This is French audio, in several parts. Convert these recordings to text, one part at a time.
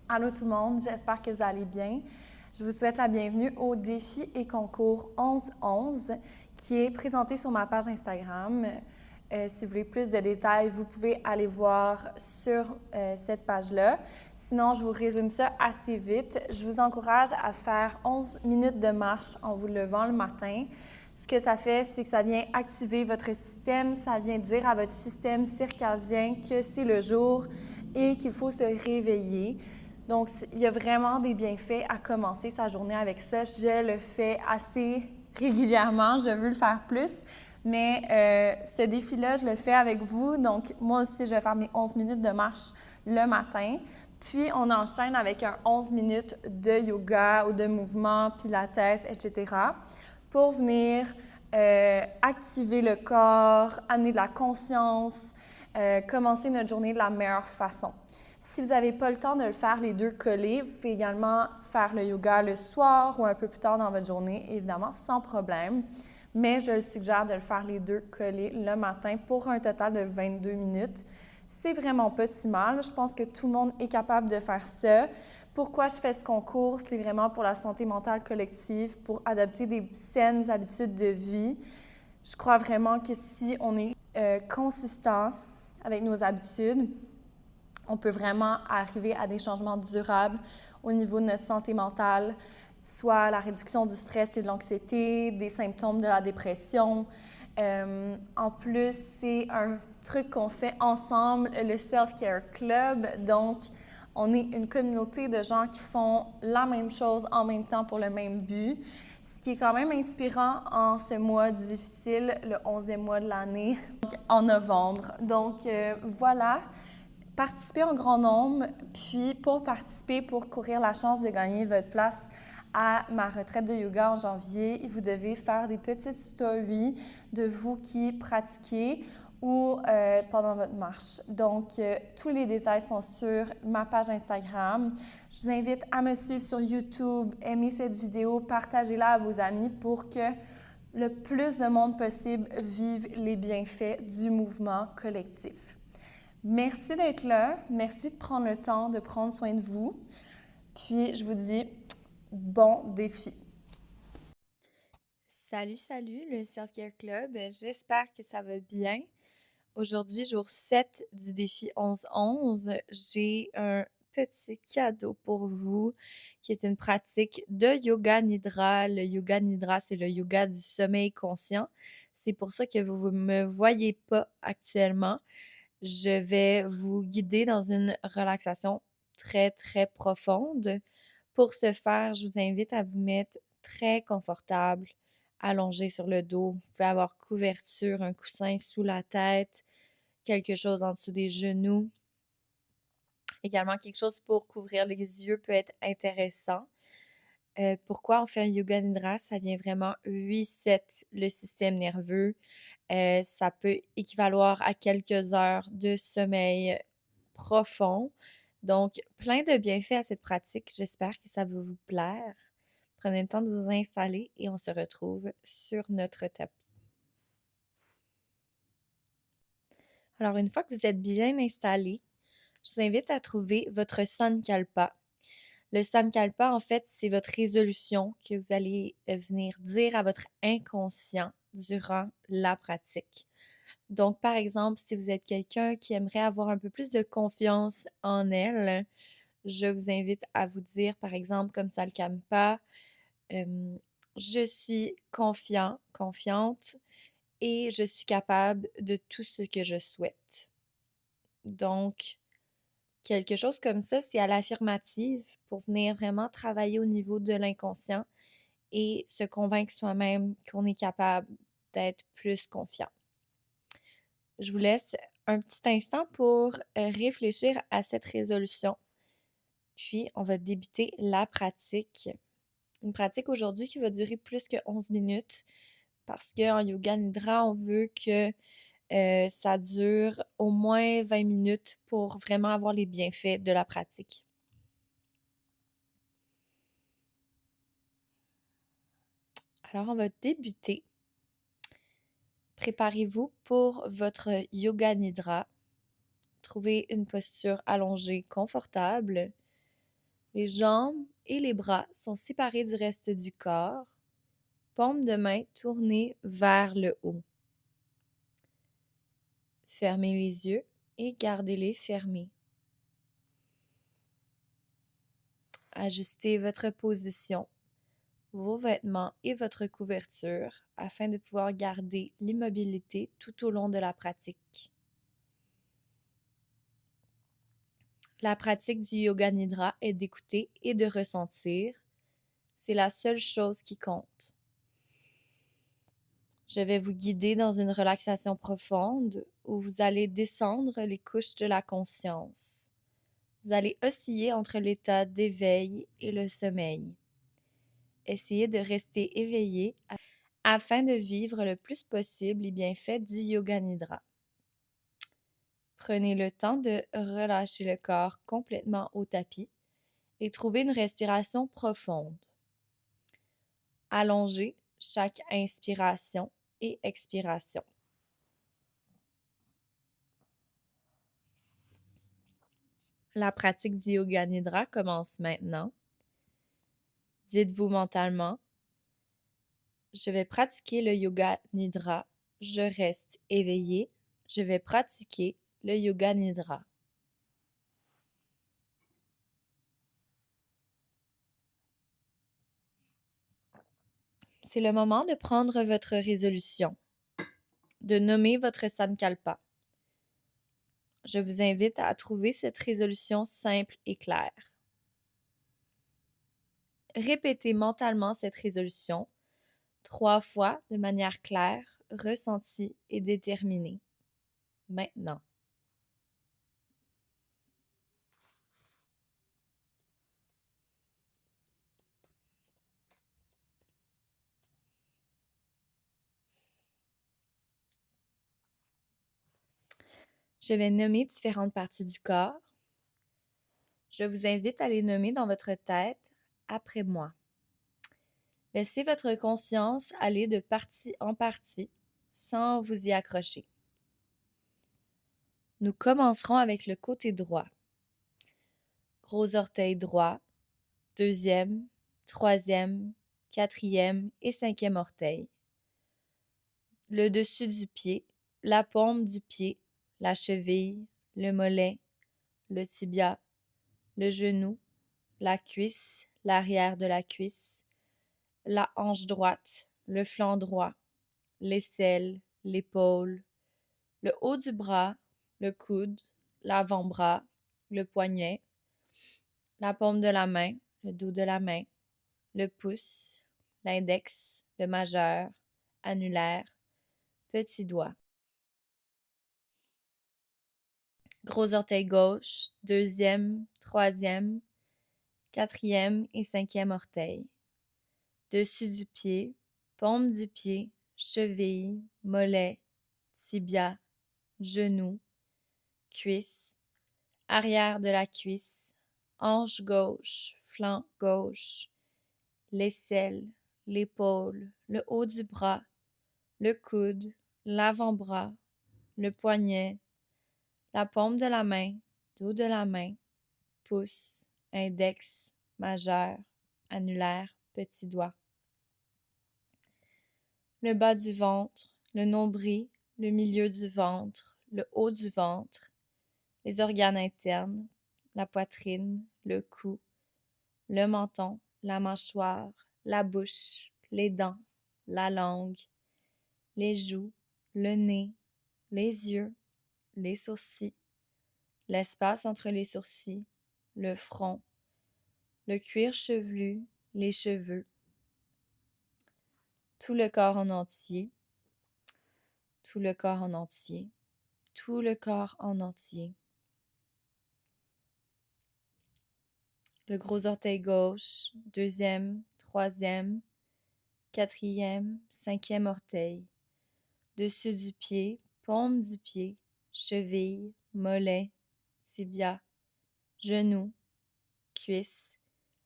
Allô tout le monde, j'espère que vous allez bien. Je vous souhaite la bienvenue au défi et concours 11-11 qui est présenté sur ma page Instagram. Si vous voulez plus de détails, vous pouvez aller voir sur cette page-là. Sinon, je vous résume ça assez vite. Je vous encourage à faire 11 minutes de marche en vous levant le matin. Ce que ça fait, c'est que ça vient activer votre système, ça vient dire à votre système circadien que c'est le jour et qu'il faut se réveiller. Donc, il y a vraiment des bienfaits à commencer sa journée avec ça. Je le fais assez régulièrement, je veux le faire plus, mais ce défi-là, je le fais avec vous. Donc, moi aussi, je vais faire mes 11 minutes de marche le matin. Puis, on enchaîne avec un 11 minutes de yoga ou de mouvement, pilates, etc. pour venir activer le corps, amener de la conscience, commencer notre journée de la meilleure façon. Si vous n'avez pas le temps de le faire les deux collés, vous pouvez également faire le yoga le soir ou un peu plus tard dans votre journée, évidemment, sans problème. Mais je le suggère de le faire les deux collés le matin pour un total de 22 minutes. C'est vraiment pas si mal. Je pense que tout le monde est capable de faire ça. Pourquoi je fais ce concours? C'est vraiment pour la santé mentale collective, pour adopter des saines habitudes de vie. Je crois vraiment que si on est consistant avec nos habitudes, on peut vraiment arriver à des changements durables au niveau de notre santé mentale, soit la réduction du stress et de l'anxiété, des symptômes de la dépression. En plus, c'est un truc qu'on fait ensemble, le Self-Care Club. Donc, on est une communauté de gens qui font la même chose en même temps pour le même but. Ce qui est quand même inspirant en ce mois difficile, le 11e mois de l'année, en novembre. Donc, voilà. Participez en grand nombre, puis pour participer, pour courir la chance de gagner votre place à ma retraite de yoga en janvier, vous devez faire des petites stories de vous qui pratiquez ou pendant votre marche. Donc, tous les détails sont sur ma page Instagram. Je vous invite à me suivre sur YouTube, aimer cette vidéo, partagez-la à vos amis pour que le plus de monde possible vive les bienfaits du mouvement collectif. Merci d'être là. Merci de prendre le temps de prendre soin de vous. Puis, je vous dis bon défi. Salut, le Self-Care Club. J'espère que ça va bien. Aujourd'hui, jour 7 du défi 11-11, j'ai un petit cadeau pour vous qui est une pratique de Yoga Nidra. Le Yoga Nidra, c'est le yoga du sommeil conscient. C'est pour ça que vous ne me voyez pas actuellement. Je vais vous guider dans une relaxation très, très profonde. Pour ce faire, je vous invite à vous mettre très confortable, allongé sur le dos. Vous pouvez avoir couverture, un coussin sous la tête, quelque chose en dessous des genoux. Également, quelque chose pour couvrir les yeux peut être intéressant. Pourquoi on fait un yoga nidra? Ça vient vraiment reset le système nerveux. Ça peut équivaloir à quelques heures de sommeil profond. Donc, plein de bienfaits à cette pratique. J'espère que ça va vous plaire. Prenez le temps de vous installer et on se retrouve sur notre tapis. Alors, une fois que vous êtes bien installé, je vous invite à trouver votre Sankalpa. Le Sankalpa, en fait, c'est votre résolution que vous allez venir dire à votre inconscient durant la pratique. Donc, par exemple, si vous êtes quelqu'un qui aimerait avoir un peu plus de confiance en elle, je vous invite à vous dire, par exemple, comme Sankalpa, je suis confiant, confiante et je suis capable de tout ce que je souhaite. Donc, quelque chose comme ça, c'est à l'affirmative pour venir vraiment travailler au niveau de l'inconscient et se convaincre soi-même qu'on est capable d'être plus confiant. Je vous laisse un petit instant pour réfléchir à cette résolution. Puis, on va débuter la pratique. Une pratique aujourd'hui qui va durer plus que 11 minutes parce qu'en yoga nidra, on veut que ça dure au moins 20 minutes pour vraiment avoir les bienfaits de la pratique. Alors, on va débuter. Préparez-vous pour votre yoga nidra. Trouvez une posture allongée confortable. Les jambes et les bras sont séparés du reste du corps, paumes de main tournées vers le haut. Fermez les yeux et gardez-les fermés. Ajustez votre position, vos vêtements et votre couverture afin de pouvoir garder l'immobilité tout au long de la pratique. La pratique du Yoga Nidra est d'écouter et de ressentir. C'est la seule chose qui compte. Je vais vous guider dans une relaxation profonde où vous allez descendre les couches de la conscience. Vous allez osciller entre l'état d'éveil et le sommeil. Essayez de rester éveillé afin de vivre le plus possible les bienfaits du Yoga Nidra. Prenez le temps de relâcher le corps complètement au tapis et trouvez une respiration profonde. Allongez chaque inspiration et expiration. La pratique du Yoga Nidra commence maintenant. Dites-vous mentalement, je vais pratiquer le Yoga Nidra, je reste éveillé, je vais pratiquer le Yoga Nidra. C'est le moment de prendre votre résolution, de nommer votre Sankalpa. Je vous invite à trouver cette résolution simple et claire. Répétez mentalement cette résolution 3 fois de manière claire, ressentie et déterminée. Maintenant. Je vais nommer différentes parties du corps. Je vous invite à les nommer dans votre tête après moi. Laissez votre conscience aller de partie en partie sans vous y accrocher. Nous commencerons avec le côté droit. Gros orteil droit, deuxième, troisième, quatrième et cinquième orteil. Le dessus du pied, la paume du pied, la cheville, le mollet, le tibia, le genou, la cuisse, l'arrière de la cuisse, la hanche droite, le flanc droit, l'aisselle, l'épaule, le haut du bras, le coude, l'avant-bras, le poignet, la paume de la main, le dos de la main, le pouce, l'index, le majeur, annulaire, petit doigt. Gros orteil gauche, deuxième, troisième, quatrième et cinquième orteil. Dessus du pied, paume du pied, cheville, mollet, tibia, genou, cuisse, arrière de la cuisse, hanche gauche, flanc gauche, l'aisselle, l'épaule, le haut du bras, le coude, l'avant-bras, le poignet, la paume de la main, dos de la main, pouce, index, majeur, annulaire, petit doigt. Le bas du ventre, le nombril, le milieu du ventre, le haut du ventre, les organes internes, la poitrine, le cou, le menton, la mâchoire, la bouche, les dents, la langue, les joues, le nez, les yeux, les sourcils, l'espace entre les sourcils, le front, le cuir chevelu, les cheveux, tout le corps en entier, tout le corps en entier, tout le corps en entier. Le gros orteil gauche, deuxième, troisième, quatrième, cinquième orteil. Dessus du pied, paume du pied, cheville, mollet, tibia, genou, cuisse,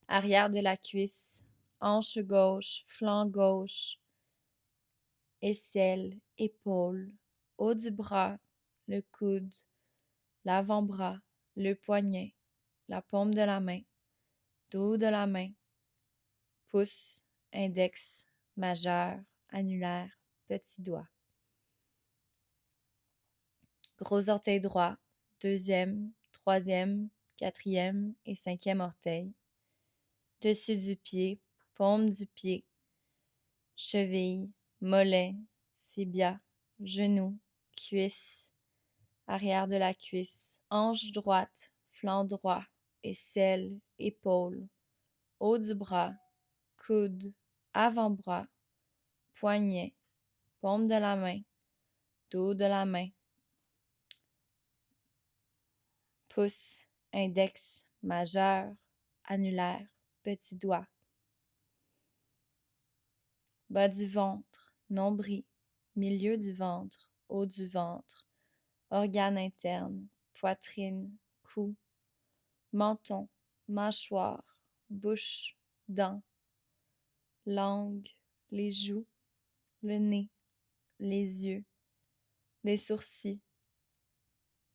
arrière de la cuisse, hanche gauche, flanc gauche, aisselle, épaule, haut du bras, le coude, l'avant-bras, le poignet, la paume de la main, dos de la main, pouce, index, majeur, annulaire, petit doigt. Gros orteil droit, deuxième, troisième, quatrième et cinquième orteil. Dessus du pied, paume du pied, cheville, mollet, tibia, genou, cuisse, arrière de la cuisse, hanche droite, flanc droit, aisselle, épaule, haut du bras, coude, avant-bras, poignet, paume de la main, dos de la main, pouce, index, majeur, annulaire, petit doigt, bas du ventre, nombril, milieu du ventre, haut du ventre, organes internes, poitrine, cou, menton, mâchoire, bouche, dents, langue, les joues, le nez, les yeux, les sourcils,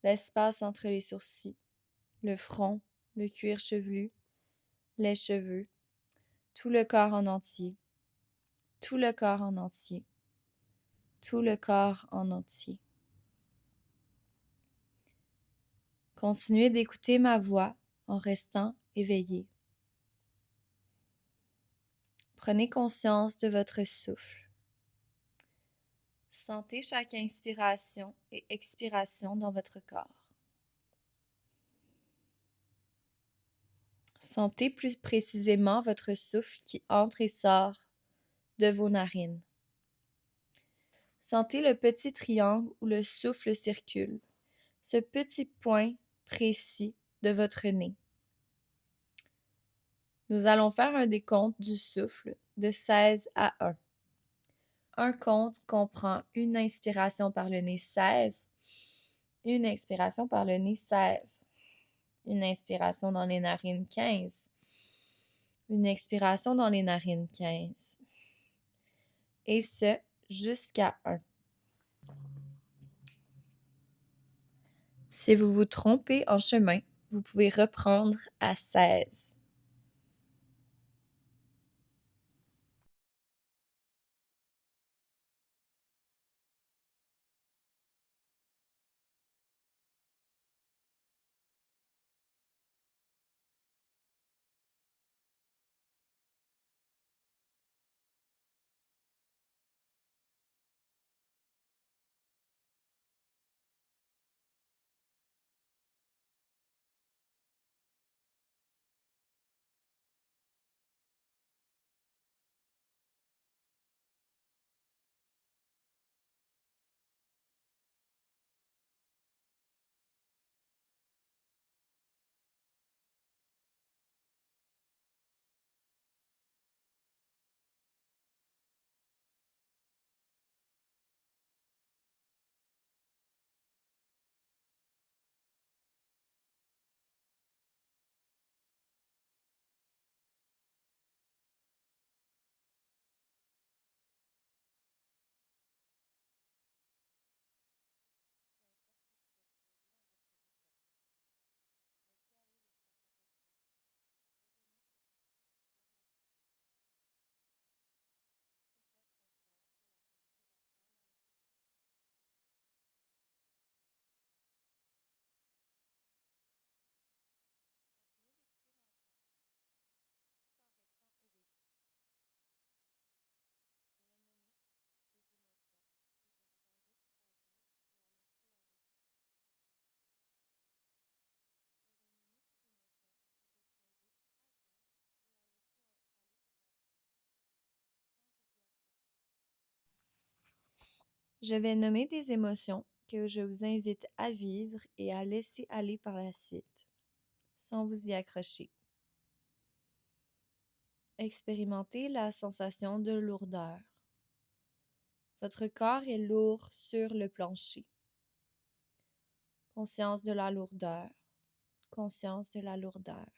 l'espace entre les sourcils, le front, le cuir chevelu, les cheveux, tout le corps en entier, tout le corps en entier, tout le corps en entier. Continuez d'écouter ma voix en restant éveillé. Prenez conscience de votre souffle. Sentez chaque inspiration et expiration dans votre corps. Sentez plus précisément votre souffle qui entre et sort de vos narines. Sentez le petit triangle où le souffle circule, ce petit point précis de votre nez. Nous allons faire un décompte du souffle de 16 à 1. Un compte comprend une inspiration par le nez 16, une expiration par le nez 16, une inspiration dans les narines 15, une expiration dans les narines 15, et ce jusqu'à 1. Si vous vous trompez en chemin, vous pouvez reprendre à 16. Je vais nommer des émotions que je vous invite à vivre et à laisser aller par la suite, sans vous y accrocher. Expérimentez la sensation de lourdeur. Votre corps est lourd sur le plancher. Conscience de la lourdeur. Conscience de la lourdeur.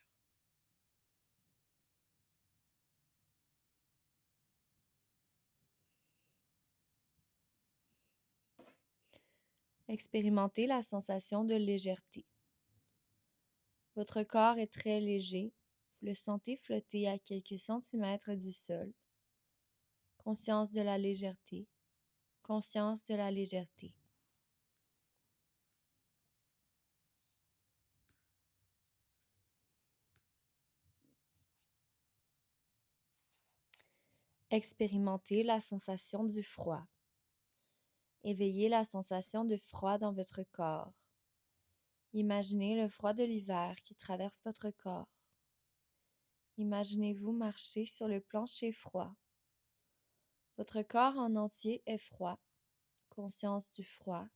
Expérimentez la sensation de légèreté. Votre corps est très léger, vous le sentez flotter à quelques centimètres du sol. Conscience de la légèreté. Conscience de la légèreté. Expérimentez la sensation du froid. Éveillez la sensation de froid dans votre corps. Imaginez le froid de l'hiver qui traverse votre corps. Imaginez-vous marcher sur le plancher froid. Votre corps en entier est froid. Conscience du froid.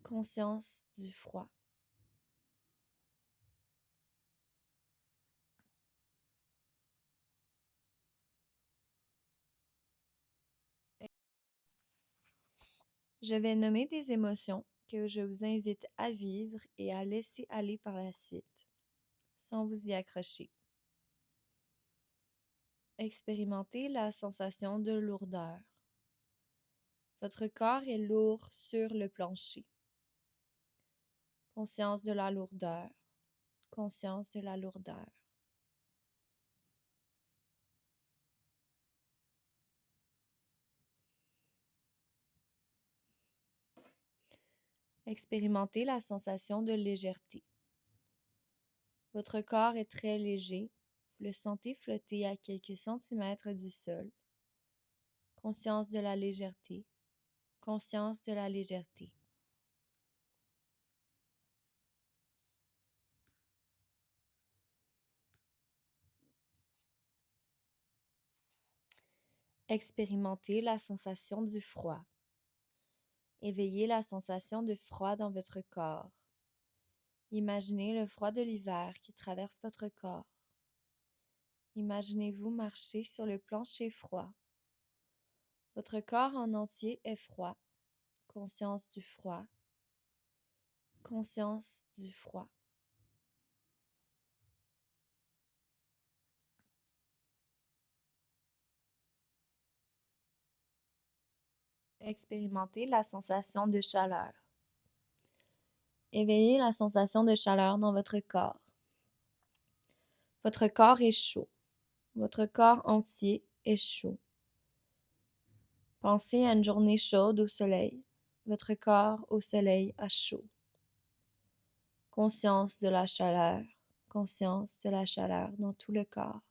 Conscience du froid. Je vais nommer des émotions que je vous invite à vivre et à laisser aller par la suite, sans vous y accrocher. Expérimentez la sensation de lourdeur. Votre corps est lourd sur le plancher. Conscience de la lourdeur. Conscience de la lourdeur. Expérimentez la sensation de légèreté. Votre corps est très léger. Vous le sentez flotter à quelques centimètres du sol. Conscience de la légèreté. Conscience de la légèreté. Expérimentez la sensation du froid. Éveillez la sensation de froid dans votre corps. Imaginez le froid de l'hiver qui traverse votre corps. Imaginez-vous marcher sur le plancher froid. Votre corps en entier est froid. Conscience du froid. Conscience du froid. Expérimentez la sensation de chaleur. Éveillez la sensation de chaleur dans votre corps. Votre corps est chaud. Votre corps entier est chaud. Pensez à une journée chaude au soleil. Votre corps au soleil a chaud. Conscience de la chaleur. Conscience de la chaleur dans tout le corps.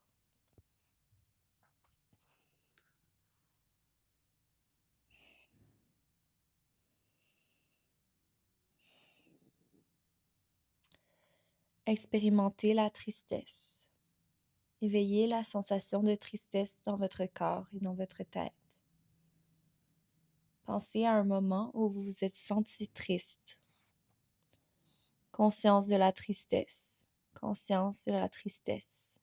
Expérimentez la tristesse. Éveillez la sensation de tristesse dans votre corps et dans votre tête. Pensez à un moment où vous vous êtes senti triste. Conscience de la tristesse. Conscience de la tristesse.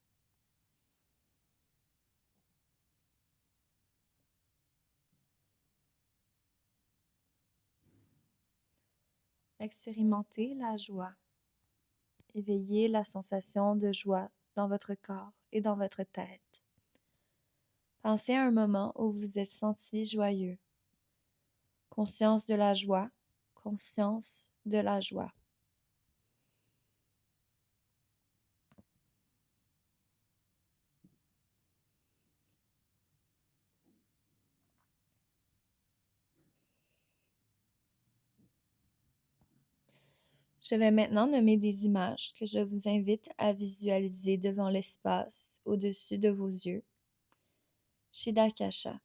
Expérimentez la joie. Éveillez la sensation de joie dans votre corps et dans votre tête. Pensez à un moment où vous vous êtes senti joyeux. Conscience de la joie. Conscience de la joie. Je vais maintenant nommer des images que je vous invite à visualiser devant l'espace au-dessus de vos yeux. Shidakasha.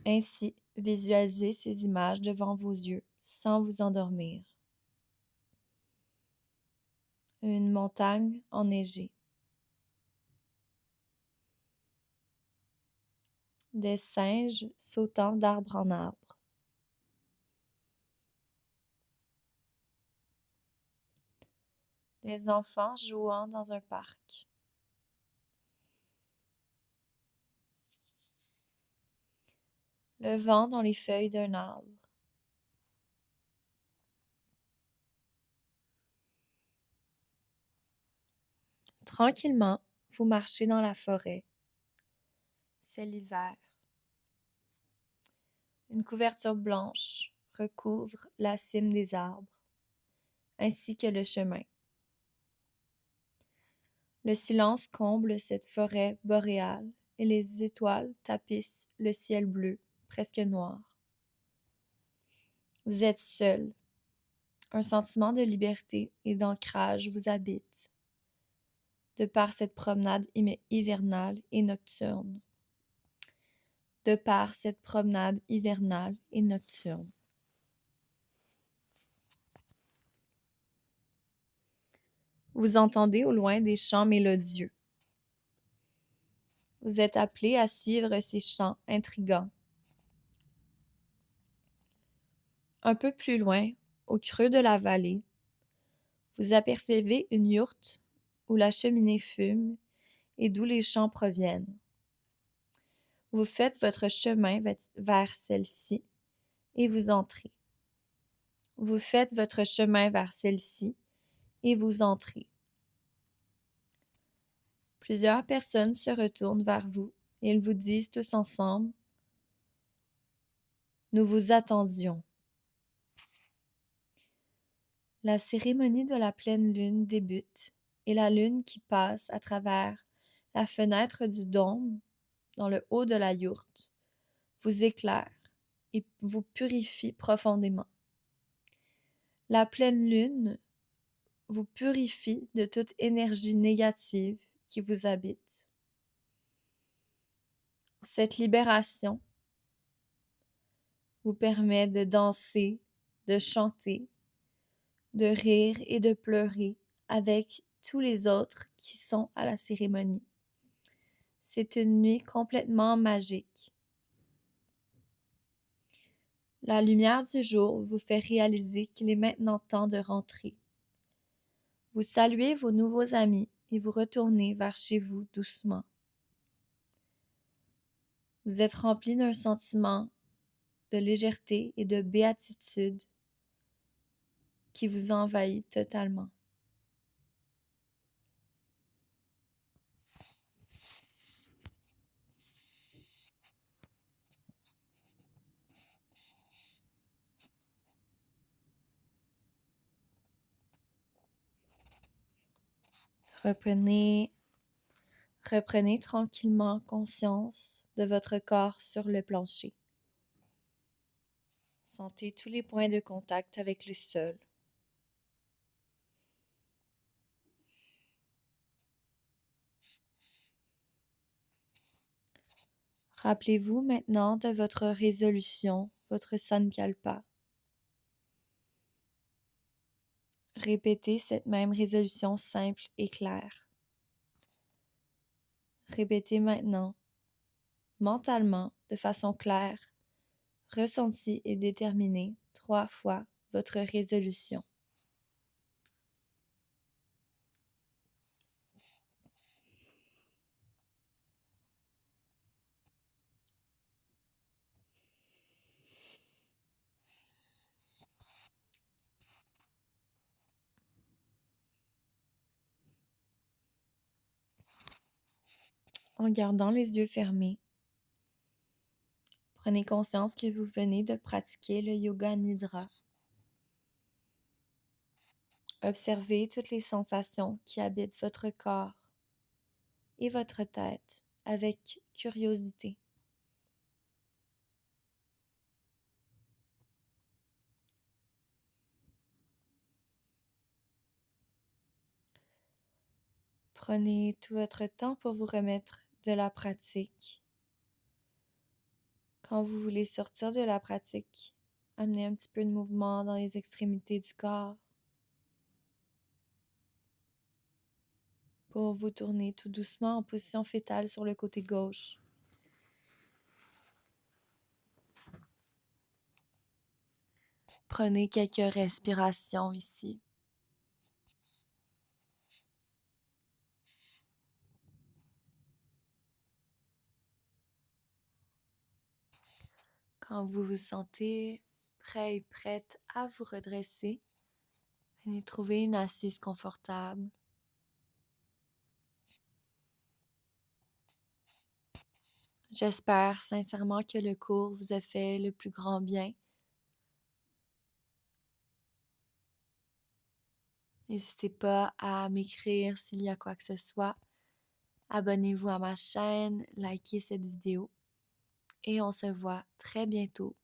Ainsi, visualisez ces images devant vos yeux sans vous endormir. Une montagne enneigée. Des singes sautant d'arbre en arbre. Des enfants jouant dans un parc. Le vent dans les feuilles d'un arbre. Tranquillement, vous marchez dans la forêt. C'est l'hiver. Une couverture blanche recouvre la cime des arbres, ainsi que le chemin. Le silence comble cette forêt boréale et les étoiles tapissent le ciel bleu, presque noir. Vous êtes seul. Un sentiment de liberté et d'ancrage vous habite, de par cette promenade hivernale et nocturne. De par cette promenade hivernale et nocturne. Vous entendez au loin des chants mélodieux. Vous êtes appelé à suivre ces chants intrigants. Un peu plus loin, au creux de la vallée, vous apercevez une yourte où la cheminée fume et d'où les chants proviennent. Vous faites votre chemin vers celle-ci et vous entrez. Vous faites votre chemin vers celle-ci et vous entrez. Plusieurs personnes se retournent vers vous et ils vous disent tous ensemble: « Nous vous attendions. » La cérémonie de la pleine lune débute et la lune qui passe à travers la fenêtre du dôme dans le haut de la yourte vous éclaire et vous purifie profondément. La pleine lune vous purifie de toute énergie négative qui vous habite. Cette libération vous permet de danser, de chanter, de rire et de pleurer avec tous les autres qui sont à la cérémonie. C'est une nuit complètement magique. La lumière du jour vous fait réaliser qu'il est maintenant temps de rentrer. Vous saluez vos nouveaux amis et vous retournez vers chez vous doucement. Vous êtes rempli d'un sentiment de légèreté et de béatitude qui vous envahit totalement. Reprenez tranquillement conscience de votre corps sur le plancher. Sentez tous les points de contact avec le sol. Rappelez-vous maintenant de votre résolution, votre sankalpa. Répétez cette même résolution simple et claire. Répétez maintenant, mentalement, de façon claire, ressentie et déterminée, 3 fois votre résolution. En gardant les yeux fermés, prenez conscience que vous venez de pratiquer le yoga nidra. Observez toutes les sensations qui habitent votre corps et votre tête avec curiosité. Prenez tout votre temps pour vous remettre de la pratique. Quand vous voulez sortir de la pratique, amenez un petit peu de mouvement dans les extrémités du corps pour vous tourner tout doucement en position fétale sur le côté gauche. Prenez quelques respirations ici. Quand vous vous sentez prêt et prête à vous redresser, venez trouver une assise confortable. J'espère sincèrement que le cours vous a fait le plus grand bien N'hésitez pas à m'écrire s'il y a quoi que ce soit. Abonnez-vous à ma chaîne, likez cette vidéo et on se voit très bientôt.